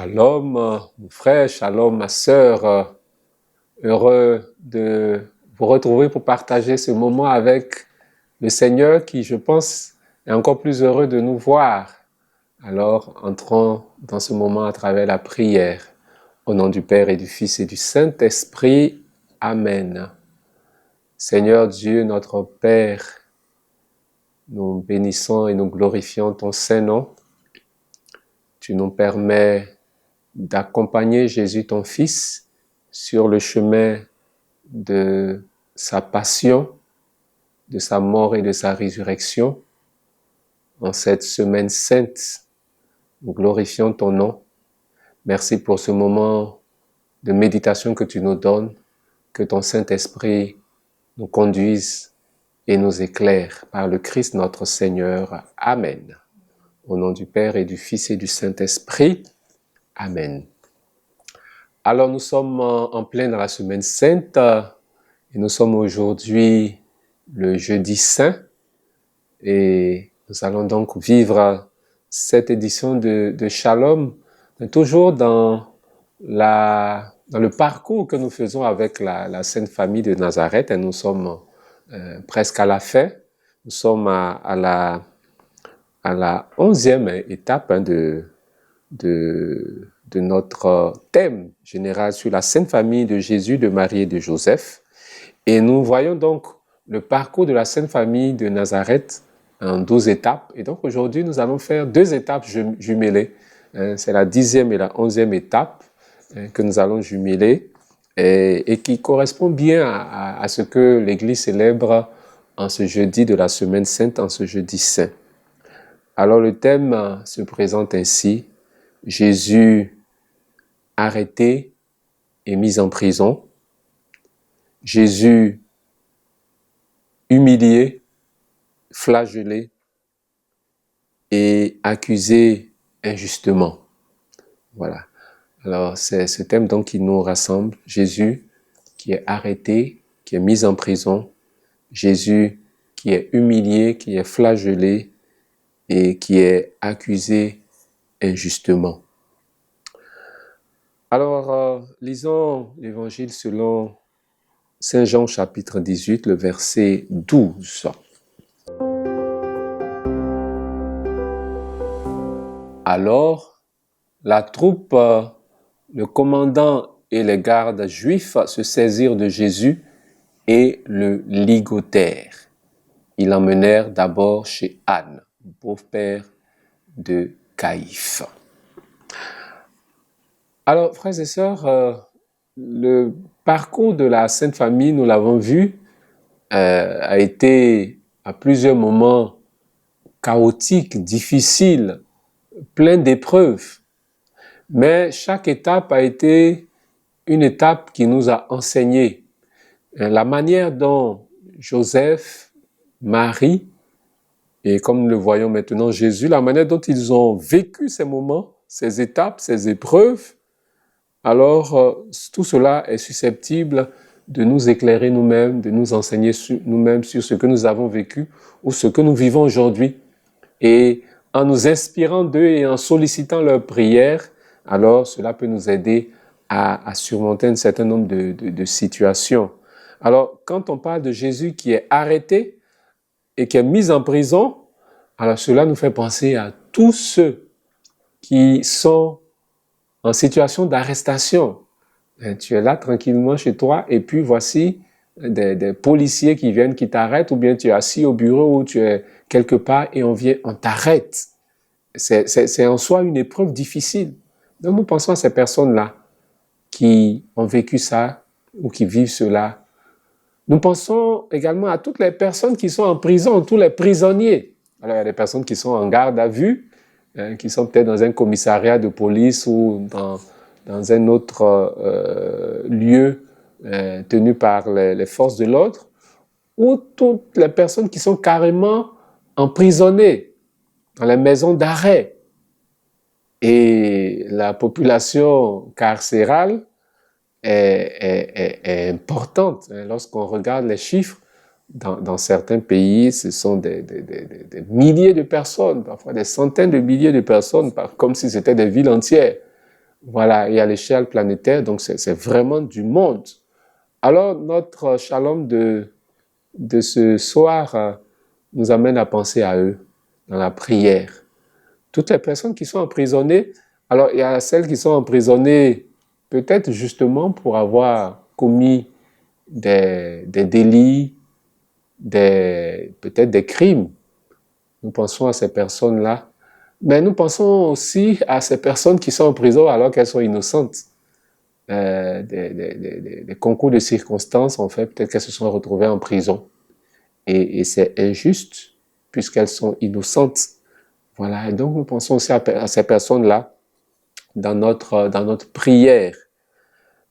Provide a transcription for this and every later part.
Shalom, mon frère, shalom, ma sœur. Heureux de vous retrouver pour partager ce moment avec le Seigneur qui, je pense, est encore plus heureux de nous voir. Alors, entrons dans ce moment à travers la prière. Au nom du Père et du Fils et du Saint-Esprit. Amen. Seigneur Dieu, notre Père, nous bénissons et nous glorifions ton Saint-Nom. Tu nous permets d'accompagner Jésus, ton Fils, sur le chemin de sa passion, de sa mort et de sa résurrection. En cette semaine sainte, nous glorifions ton nom. Merci pour ce moment de méditation que tu nous donnes, que ton Saint-Esprit nous conduise et nous éclaire par le Christ notre Seigneur. Amen. Au nom du Père et du Fils et du Saint-Esprit. Amen. Alors nous sommes en plein dans la semaine sainte et nous sommes aujourd'hui le jeudi saint et nous allons donc vivre cette édition de Shalom toujours dans le parcours que nous faisons avec la Sainte Famille de Nazareth. Et nous sommes presque à la fin. Nous sommes à la 11e étape de notre thème général sur la Sainte Famille de Jésus, de Marie et de Joseph. Et nous voyons donc le parcours de la Sainte Famille de Nazareth en 12 étapes. Et donc aujourd'hui, nous allons faire 2 étapes jumelées. C'est la 10e et la 11e étape que nous allons jumeler et qui correspond bien à ce que l'Église célèbre en ce jeudi de la Semaine Sainte, en ce jeudi saint. Alors le thème se présente ainsi: Jésus arrêté et mis en prison, Jésus humilié, flagellé et accusé injustement. Voilà. Alors c'est ce thème donc qui nous rassemble: Jésus qui est arrêté, qui est mis en prison, Jésus qui est humilié, qui est flagellé et qui est accusé injustement. Alors, lisons l'évangile selon Saint Jean chapitre 18, le verset 12. Alors, la troupe, le commandant et les gardes juifs se saisirent de Jésus et le ligotèrent. Ils l'emmenèrent d'abord chez Anne, beau-père de Caïphe. Alors, frères et sœurs, le parcours de la Sainte Famille, nous l'avons vu, a été à plusieurs moments chaotique, difficile, plein d'épreuves. Mais chaque étape a été une étape qui nous a enseigné la manière dont Joseph, Marie et comme nous le voyons maintenant Jésus, la manière dont ils ont vécu ces moments, ces étapes, ces épreuves. Alors, tout cela est susceptible de nous éclairer nous-mêmes, de nous enseigner nous-mêmes sur ce que nous avons vécu ou ce que nous vivons aujourd'hui. Et en nous inspirant d'eux et en sollicitant leurs prières, alors cela peut nous aider à surmonter un certain nombre de situations. Alors, quand on parle de Jésus qui est arrêté et qui est mis en prison, alors cela nous fait penser à tous ceux qui sont en situation d'arrestation. Tu es là tranquillement chez toi et puis voici des policiers qui viennent, qui t'arrêtent, ou bien tu es assis au bureau ou tu es quelque part et on t'arrête. C'est en soi une épreuve difficile. Donc nous pensons à ces personnes-là qui ont vécu ça ou qui vivent cela. Nous pensons également à toutes les personnes qui sont en prison, tous les prisonniers. Alors il y a des personnes qui sont en garde à vue, qui sont peut-être dans un commissariat de police ou dans un autre lieu tenu par les forces de l'ordre, ou toutes les personnes qui sont carrément emprisonnées dans les maisons d'arrêt. Et la population carcérale est importante. Lorsqu'on regarde les chiffres, dans certains pays, ce sont des milliers de personnes, parfois des centaines de milliers de personnes, comme si c'était des villes entières. Voilà, et à l'échelle planétaire, donc c'est vraiment du monde. Alors, notre shalom de ce soir nous amène à penser à eux dans la prière. Toutes les personnes qui sont emprisonnées, alors il y a celles qui sont emprisonnées peut-être justement pour avoir commis des délits, peut-être des crimes. Nous pensons à ces personnes-là. Mais nous pensons aussi à ces personnes qui sont en prison alors qu'elles sont innocentes. Des concours de circonstances ont fait peut-être qu'elles se sont retrouvées en prison. Et c'est injuste puisqu'elles sont innocentes. Voilà. Et donc nous pensons aussi à ces personnes-là dans notre prière.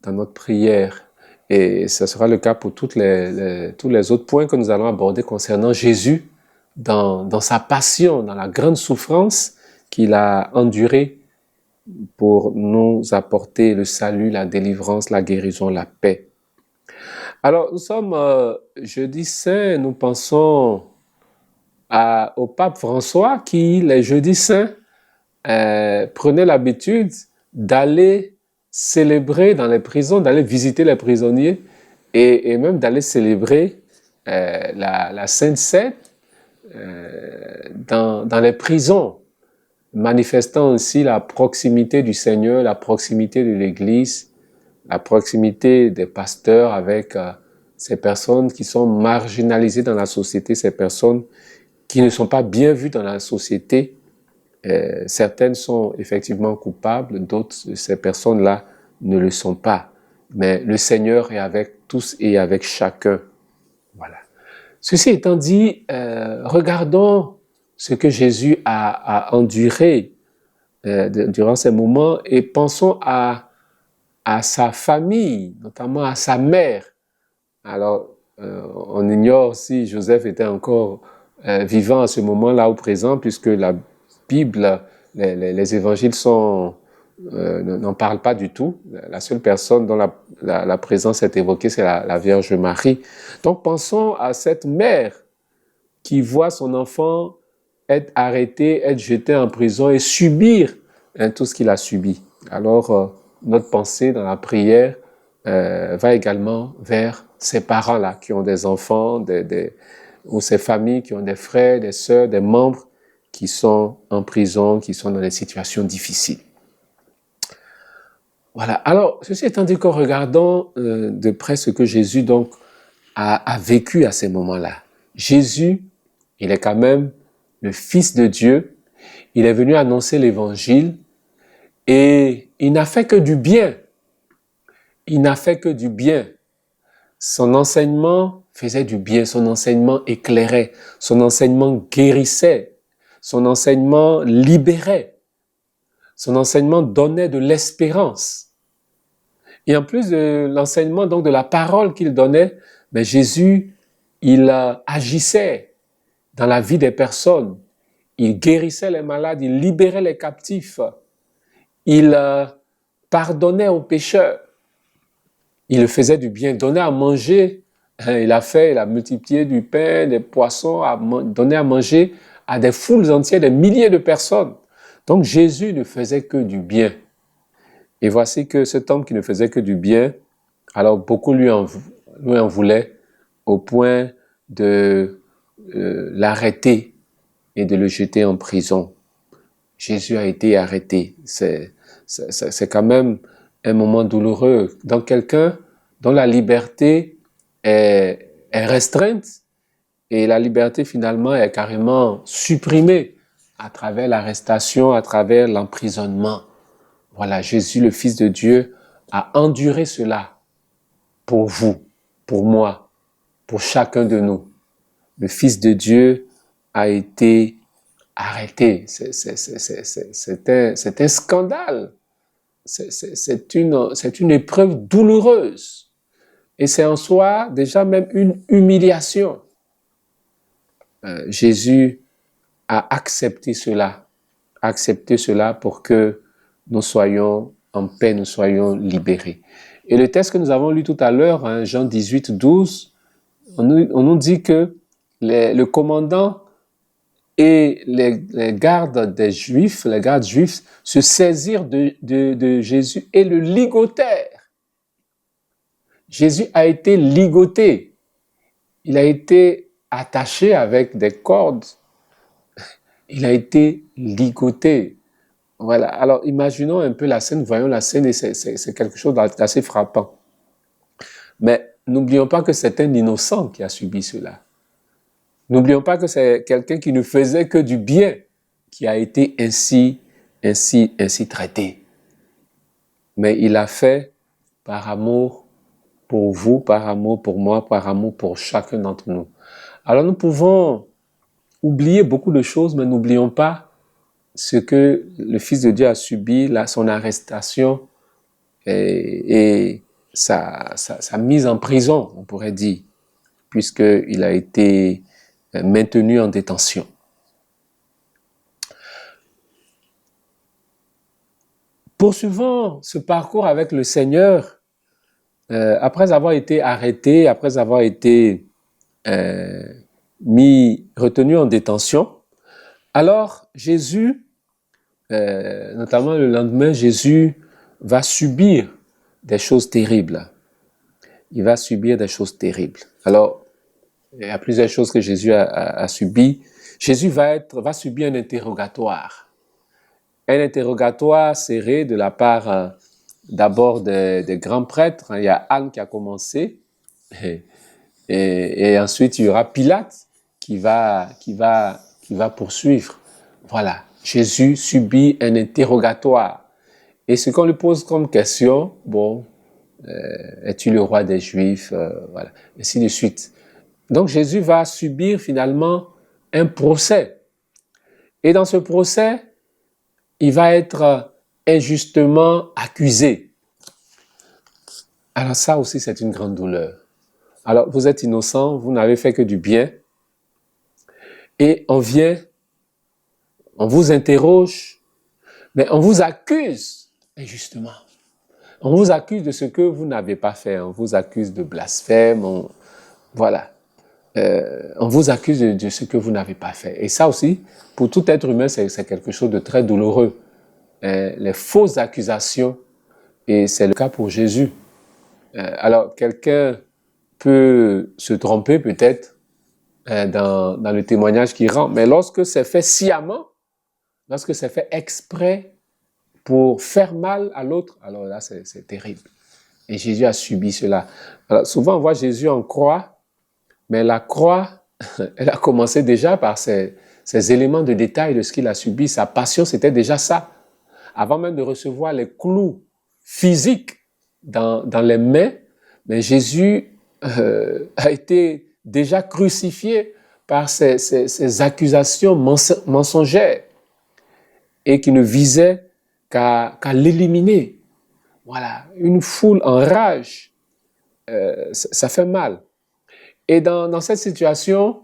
Dans notre prière. Et ce sera le cas pour tous les autres points que nous allons aborder concernant Jésus dans sa passion, dans la grande souffrance qu'il a endurée pour nous apporter le salut, la délivrance, la guérison, la paix. Alors, nous sommes jeudi saint, nous pensons au pape François qui, les jeudis saints, prenait l'habitude d'aller célébrer dans les prisons, d'aller visiter les prisonniers et même d'aller célébrer la Sainte Seine dans les prisons, manifestant aussi la proximité du Seigneur, la proximité de l'Église, la proximité des pasteurs avec ces personnes qui sont marginalisées dans la société, ces personnes qui ne sont pas bien vues dans la société. Certaines sont effectivement coupables, d'autres, ces personnes-là, ne le sont pas. Mais le Seigneur est avec tous et avec chacun. Voilà. Ceci étant dit, regardons ce que Jésus a enduré durant ces moments et pensons à sa famille, notamment à sa mère. Alors, on ignore si Joseph était encore vivant à ce moment-là au présent, puisque la Bible, les évangiles n'en parlent pas du tout. La seule personne dont la présence est évoquée, c'est la Vierge Marie. Donc, pensons à cette mère qui voit son enfant être arrêté, être jeté en prison et subir tout ce qu'il a subi. Alors, notre pensée dans la prière va également vers ces parents-là qui ont des enfants, ou ces familles qui ont des frères, des sœurs, des membres qui sont en prison, qui sont dans des situations difficiles. Voilà. Alors, ceci étant dit, qu'en regardant de près ce que Jésus donc a vécu à ces moments-là, Jésus, il est quand même le Fils de Dieu, il est venu annoncer l'Évangile et il n'a fait que du bien. Il n'a fait que du bien. Son enseignement faisait du bien, son enseignement éclairait, son enseignement guérissait, son enseignement libérait, son enseignement donnait de l'espérance. Et en plus de l'enseignement, donc de la parole qu'il donnait, mais Jésus, il agissait dans la vie des personnes. Il guérissait les malades, il libérait les captifs, il pardonnait aux pécheurs, il faisait du bien, donnait à manger. Il a multiplié du pain, des poissons, donné à manger à des foules entières, des milliers de personnes. Donc Jésus ne faisait que du bien. Et voici que cet homme qui ne faisait que du bien, alors beaucoup lui en voulaient au point de l'arrêter et de le jeter en prison. Jésus a été arrêté. C'est quand même un moment douloureux. Dans quelqu'un dont la liberté est restreinte et la liberté finalement est carrément supprimée à travers l'arrestation, à travers l'emprisonnement. Voilà, Jésus, le Fils de Dieu, a enduré cela pour vous, pour moi, pour chacun de nous. Le Fils de Dieu a été arrêté. C'est un scandale. C'est une épreuve douloureuse. Et c'est en soi déjà même une humiliation. Jésus a accepté cela pour que nous soyons en paix, nous soyons libérés. Et le texte que nous avons lu tout à l'heure, hein, Jean 18, 12, on nous dit que le commandant Et les gardes juifs se saisirent de Jésus et le ligotèrent. Jésus a été ligoté. Il a été attaché avec des cordes. Il a été ligoté. Voilà. Alors, imaginons un peu la scène, voyons la scène et c'est quelque chose d'assez frappant. Mais n'oublions pas que c'est un innocent qui a subi cela. N'oublions pas que c'est quelqu'un qui ne faisait que du bien qui a été ainsi traité. Mais il a fait par amour pour vous, par amour pour moi, par amour pour chacun d'entre nous. Alors nous pouvons oublier beaucoup de choses, mais n'oublions pas ce que le Fils de Dieu a subi, son arrestation et sa mise en prison, on pourrait dire, puisqu'il a été maintenu en détention. Poursuivons ce parcours avec le Seigneur, après avoir été arrêté, après avoir été retenu en détention. Alors Jésus, notamment le lendemain, Jésus va subir des choses terribles. Il va subir des choses terribles. Alors, il y a plusieurs choses que Jésus a subies. Jésus va subir un interrogatoire. Un interrogatoire serré de la part d'abord des grands prêtres. Il y a Anne qui a commencé. Et ensuite, il y aura Pilate qui va poursuivre. Voilà. Jésus subit un interrogatoire. Et ce qu'on lui pose comme question, bon, es-tu le roi des Juifs? Voilà. Ainsi de suite. Donc Jésus va subir finalement un procès. Et dans ce procès, il va être injustement accusé. Alors ça aussi, c'est une grande douleur. Alors vous êtes innocent, vous n'avez fait que du bien. Et on vient, on vous interroge, mais on vous accuse injustement. On vous accuse de ce que vous n'avez pas fait. On vous accuse de blasphème. Voilà. On vous accuse de ce que vous n'avez pas fait. Et ça aussi, pour tout être humain, c'est quelque chose de très douloureux. Les fausses accusations, et c'est le cas pour Jésus. Alors, quelqu'un peut se tromper peut-être dans le témoignage qu'il rend, mais lorsque c'est fait sciemment, lorsque c'est fait exprès pour faire mal à l'autre, alors là, c'est terrible. Et Jésus a subi cela. Alors, souvent, on voit Jésus en croix, mais la croix, elle a commencé déjà par ces éléments de détail de ce qu'il a subi. Sa passion, c'était déjà ça. Avant même de recevoir les clous physiques dans les mains, mais Jésus a été déjà crucifié par ces accusations mensongères et qui ne visaient qu'à l'éliminer. Voilà, une foule en rage, ça fait mal. Et dans cette situation,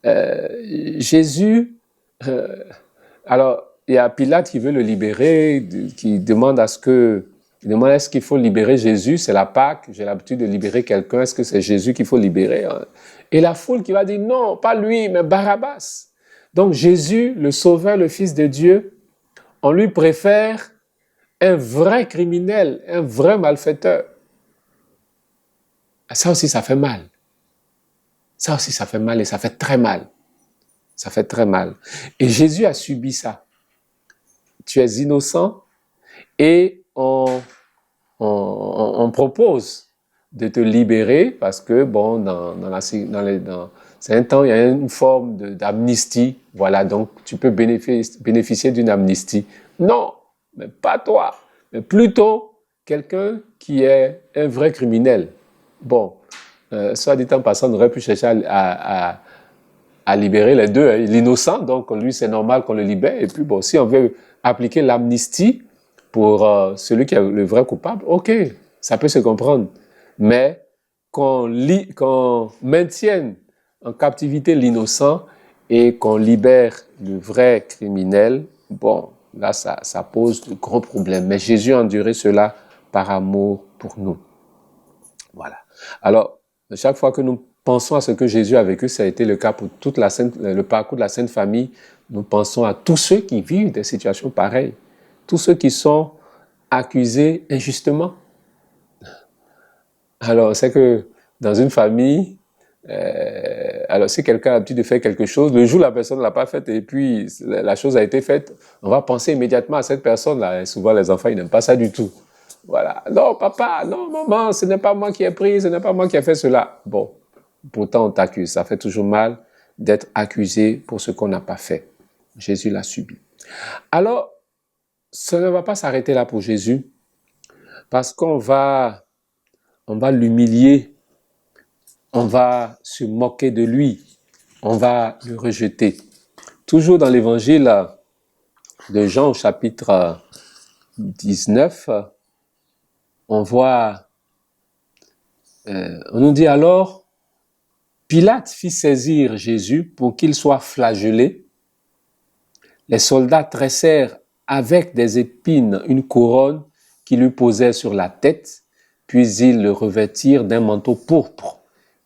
Jésus, alors il y a Pilate qui veut le libérer, qui demande est-ce qu'il faut libérer Jésus, c'est la Pâque, j'ai l'habitude de libérer quelqu'un, est-ce que c'est Jésus qu'il faut libérer? Et la foule qui va dire non, pas lui, mais Barabbas. Donc Jésus, le Sauveur, le Fils de Dieu, on lui préfère un vrai criminel, un vrai malfaiteur. Ça aussi, ça fait mal. Ça aussi, ça fait mal et ça fait très mal. Ça fait très mal. Et Jésus a subi ça. Tu es innocent et on propose de te libérer parce que, bon, c'est un temps, il y a une forme d'amnistie. Voilà, donc tu peux bénéficier d'une amnistie. Non, mais pas toi, mais plutôt quelqu'un qui est un vrai criminel. Bon, soit dit en passant, on aurait pu chercher à libérer les deux. Hein. L'innocent, donc lui, c'est normal qu'on le libère. Et puis, bon, si on veut appliquer l'amnistie pour celui qui est le vrai coupable, ok, ça peut se comprendre. Mais qu'on maintienne en captivité l'innocent et qu'on libère le vrai criminel, bon, là, ça pose de gros problèmes. Mais Jésus a enduré cela par amour pour nous. Voilà. Alors, chaque fois que nous pensons à ce que Jésus a vécu, ça a été le cas pour toute le parcours de la Sainte Famille. Nous pensons à tous ceux qui vivent des situations pareilles, tous ceux qui sont accusés injustement. Alors, c'est que dans une famille, alors si quelqu'un a l'habitude de faire quelque chose, le jour où la personne ne l'a pas faite et puis la chose a été faite, on va penser immédiatement à cette personne-là. Et souvent, les enfants, ils n'aiment pas ça du tout. Voilà. Non, papa, non, maman, ce n'est pas moi qui ai pris, ce n'est pas moi qui ai fait cela. Bon, pourtant, on t'accuse. Ça fait toujours mal d'être accusé pour ce qu'on n'a pas fait. Jésus l'a subi. Alors, ça ne va pas s'arrêter là pour Jésus, parce qu'on va l'humilier, on va se moquer de lui, on va le rejeter. Toujours dans l'évangile de Jean au chapitre 19, on voit, on nous dit alors, Pilate fit saisir Jésus pour qu'il soit flagellé. Les soldats tressèrent avec des épines une couronne qui lui posait sur la tête, puis ils le revêtirent d'un manteau pourpre.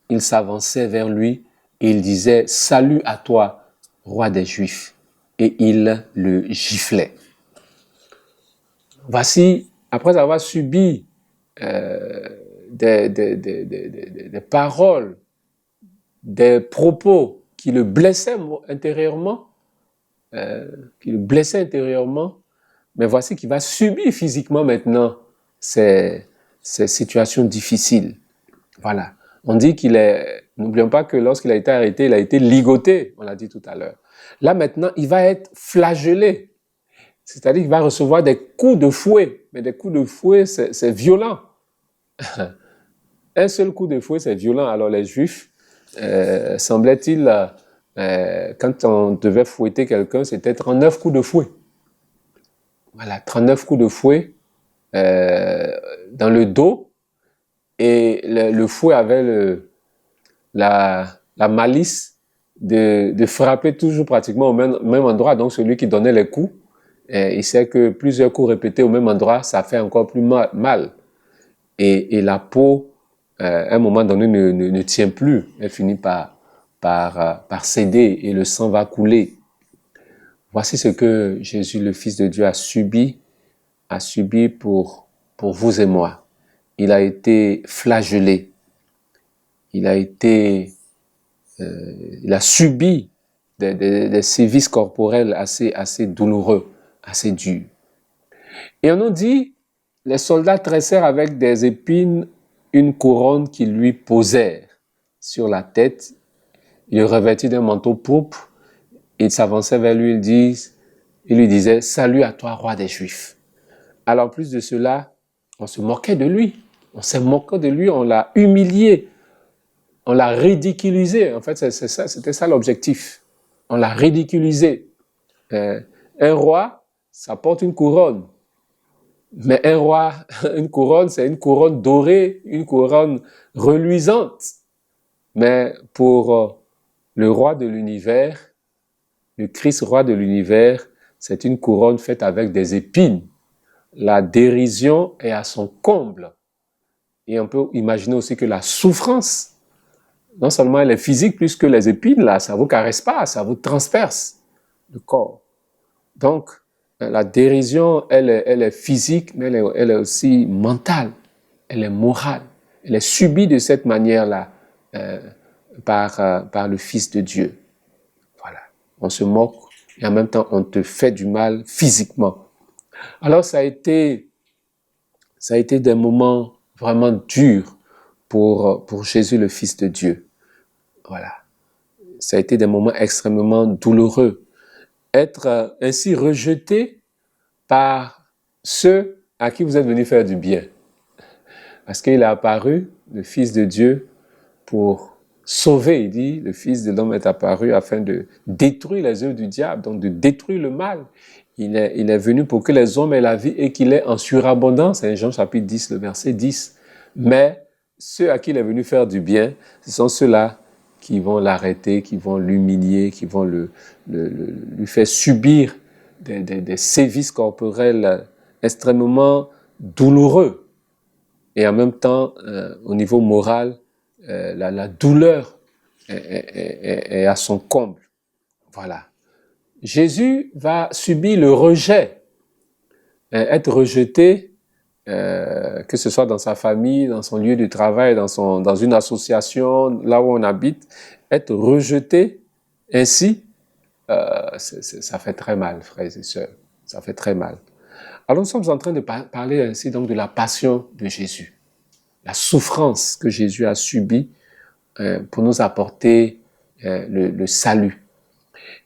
Ils s'avançaient vers lui et ils disaient « Salut à toi, roi des Juifs !» et ils le giflaient. Voici, après avoir subi des paroles, des propos qui le blessaient intérieurement, mais voici qu'il va subir physiquement maintenant ces situations difficiles. Voilà. On dit qu'il est, n'oublions pas que lorsqu'il a été arrêté, il a été ligoté, on l'a dit tout à l'heure. Là maintenant, il va être flagellé, c'est-à-dire qu'il va recevoir des coups de fouet, mais des coups de fouet, c'est violent. Un seul coup de fouet, c'est violent. Alors les Juifs, semblait-il, quand on devait fouetter quelqu'un, c'était 39 coups de fouet. Voilà, 39 coups de fouet dans le dos, et le fouet avait la malice de frapper toujours pratiquement au même endroit. Donc celui qui donnait les coups, il sait que plusieurs coups répétés au même endroit, ça fait encore plus mal. Et la peau, à un moment donné, ne tient plus. Elle finit par céder et le sang va couler. Voici ce que Jésus, le Fils de Dieu, a subi pour vous et moi. Il a été flagellé. Il a subi des sévices corporels assez douloureux, assez durs. Et on nous dit, les soldats tressèrent avec des épines une couronne qu'ils lui posèrent sur la tête. Il le revêtit d'un manteau pourpre. Ils s'avançaient vers lui, ils lui disaient « Salut à toi, roi des Juifs !» Alors, en plus de cela, on se moquait de lui. On s'est moqué de lui, on l'a humilié. On l'a ridiculisé. En fait, c'était ça l'objectif. On l'a ridiculisé. Un roi, ça porte une couronne. Mais un roi, une couronne, c'est une couronne dorée, une couronne reluisante. Mais pour le roi de l'univers, le Christ roi de l'univers, c'est une couronne faite avec des épines. La dérision est à son comble. Et on peut imaginer aussi que la souffrance, non seulement elle est physique, plus que les épines, là, ça ne vous caresse pas, ça vous transperce le corps. Donc, la dérision, elle est physique, mais elle est aussi mentale, elle est morale. Elle est subie de cette manière-là par le Fils de Dieu. Voilà. On se moque et en même temps, on te fait du mal physiquement. Alors, ça a été des moments vraiment durs pour Jésus, le Fils de Dieu. Voilà. Ça a été des moments extrêmement douloureux. Être ainsi rejeté par ceux à qui vous êtes venu faire du bien. Parce qu'il est apparu, le Fils de Dieu, pour sauver, il dit, le Fils de l'homme est apparu afin de détruire les œuvres du diable, donc de détruire le mal. Il est venu pour que les hommes aient la vie et qu'il ait en surabondance. C'est Jean chapitre 10, le verset 10. Mais ceux à qui il est venu faire du bien, ce sont ceux-là qui vont l'arrêter, qui vont l'humilier, qui vont lui faire subir des sévices corporels extrêmement douloureux. Et en même temps, au niveau moral, la douleur est à son comble. Voilà. Jésus va subir le rejet, être rejeté, que ce soit dans sa famille, dans son lieu de travail, dans une association, là où on habite, être rejeté ainsi, ça fait très mal, frères et sœurs. Ça fait très mal. Alors nous sommes en train de parler ainsi donc de la passion de Jésus, la souffrance que Jésus a subie pour nous apporter le salut.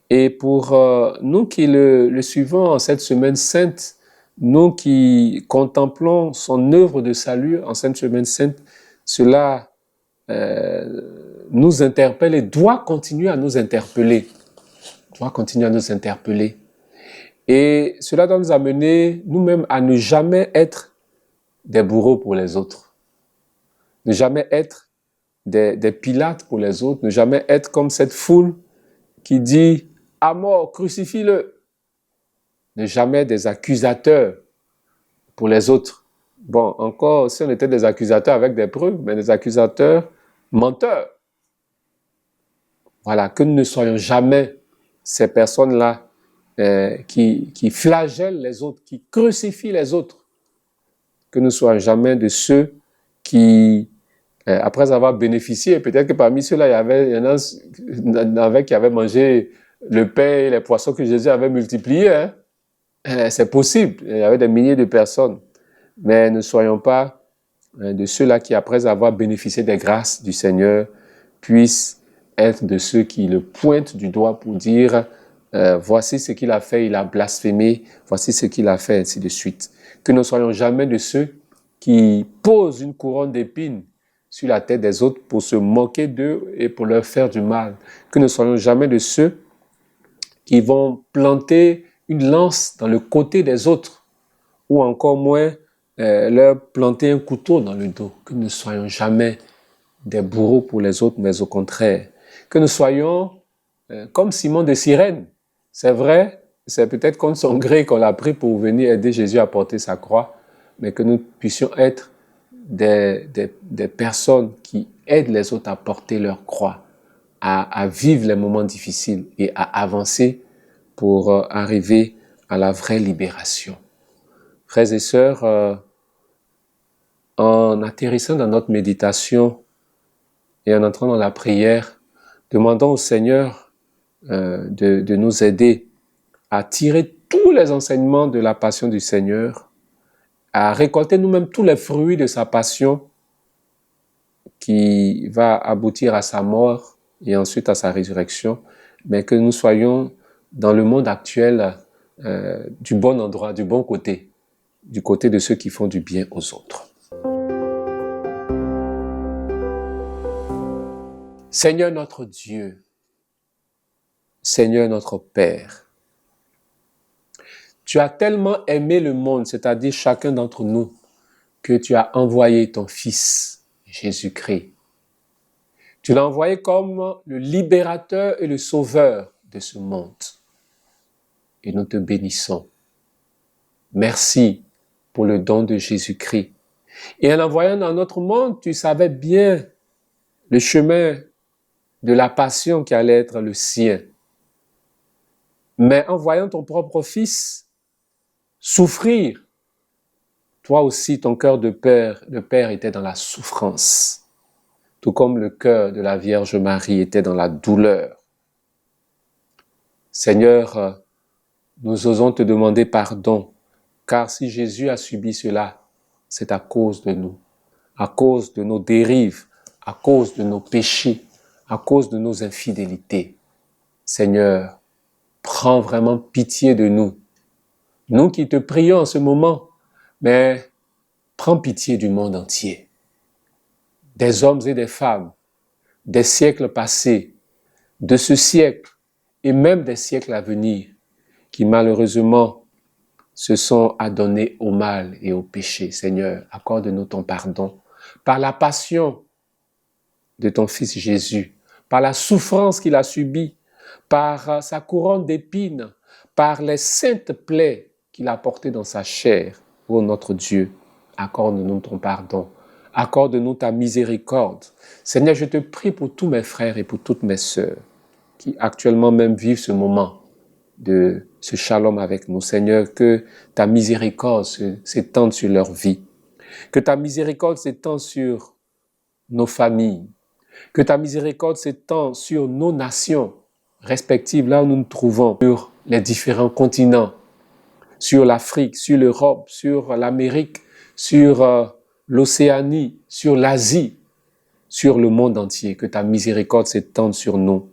Et pour nous qui le suivons en cette semaine sainte, nous qui contemplons son œuvre de salut en cette semaine sainte, cela nous interpelle et doit continuer à nous interpeller. Doit continuer à nous interpeller. Et cela doit nous amener nous-mêmes à ne jamais être des bourreaux pour les autres. Ne jamais être des Pilates pour les autres. Ne jamais être comme cette foule qui dit « à mort, crucifie-le ». Ne jamais des accusateurs pour les autres. Bon, encore, si on était des accusateurs avec des preuves, mais des accusateurs menteurs. Voilà, que nous ne soyons jamais ces personnes-là qui flagellent les autres, qui crucifient les autres. Que nous ne soyons jamais de ceux qui, après avoir bénéficié, peut-être que parmi ceux-là, il y en avait qui avaient mangé le pain et les poissons que Jésus avait multipliés. Hein? C'est possible, il y avait des milliers de personnes. Mais ne soyons pas de ceux-là qui, après avoir bénéficié des grâces du Seigneur, puissent être de ceux qui le pointent du doigt pour dire voici ce qu'il a fait, il a blasphémé, voici ce qu'il a fait, ainsi de suite. Que ne soyons jamais de ceux qui posent une couronne d'épines sur la tête des autres pour se moquer d'eux et pour leur faire du mal. Que ne soyons jamais de ceux qui vont planter une lance dans le côté des autres ou encore moins leur planter un couteau dans le dos. Que ne soyons jamais des bourreaux pour les autres, mais au contraire, que nous soyons comme Simon de Cyrène. C'est vrai, c'est peut-être contre son gré qu'on l'a pris pour venir aider Jésus à porter sa croix, mais que nous puissions être des personnes qui aident les autres à porter leur croix, à vivre les moments difficiles et à avancer pour arriver à la vraie libération. Frères et sœurs, en atterrissant dans notre méditation et en entrant dans la prière, demandons au Seigneur de nous aider à tirer tous les enseignements de la passion du Seigneur, à récolter nous-mêmes tous les fruits de sa passion qui va aboutir à sa mort et ensuite à sa résurrection, mais que nous soyons dans le monde actuel du bon endroit, du bon côté, du côté de ceux qui font du bien aux autres. Seigneur notre Dieu, Seigneur notre Père, tu as tellement aimé le monde, c'est-à-dire chacun d'entre nous, que tu as envoyé ton Fils, Jésus-Christ. Tu l'as envoyé comme le libérateur et le sauveur de ce monde. Et nous te bénissons. Merci pour le don de Jésus-Christ. Et en l'envoyant dans notre monde, tu savais bien le chemin de la passion qui allait être le sien. Mais en voyant ton propre Fils souffrir, toi aussi, ton cœur de père était dans la souffrance, tout comme le cœur de la Vierge Marie était dans la douleur. Seigneur, nous osons te demander pardon, car si Jésus a subi cela, c'est à cause de nous, à cause de nos dérives, à cause de nos péchés, à cause de nos infidélités. Seigneur, prends vraiment pitié de nous. Nous qui te prions en ce moment, mais prends pitié du monde entier. Des hommes et des femmes, des siècles passés, de ce siècle et même des siècles à venir, qui malheureusement se sont adonnés au mal et au péché. Seigneur, accorde-nous ton pardon par la passion de ton Fils Jésus, par la souffrance qu'il a subie, par sa couronne d'épines, par les saintes plaies qu'il a portées dans sa chair. Ô notre Dieu, accorde-nous ton pardon, accorde-nous ta miséricorde. Seigneur, je te prie pour tous mes frères et pour toutes mes sœurs qui actuellement même vivent ce moment de ce shalom avec nous. Seigneur, que ta miséricorde s'étende sur leur vie, que ta miséricorde s'étende sur nos familles, que ta miséricorde s'étende sur nos nations respectives, là où nous nous trouvons, sur les différents continents, sur l'Afrique, sur l'Europe, sur l'Amérique, sur l'Océanie, sur l'Asie, sur le monde entier. Que ta miséricorde s'étende sur nous,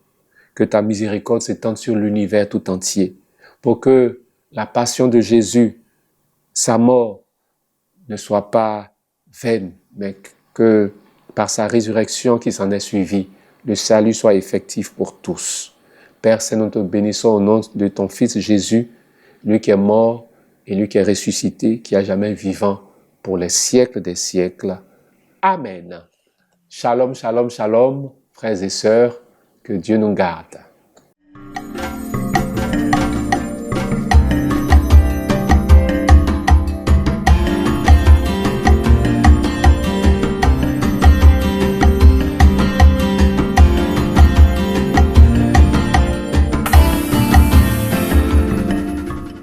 que ta miséricorde s'étende sur l'univers tout entier, pour que la passion de Jésus, sa mort, ne soit pas vaine, mais que par sa résurrection qui s'en est suivie, le salut soit effectif pour tous. Père Saint, nous te bénissons au nom de ton Fils Jésus, lui qui est mort et lui qui est ressuscité, qui est à jamais vivant pour les siècles des siècles. Amen. Shalom, shalom, shalom, frères et sœurs, que Dieu nous garde.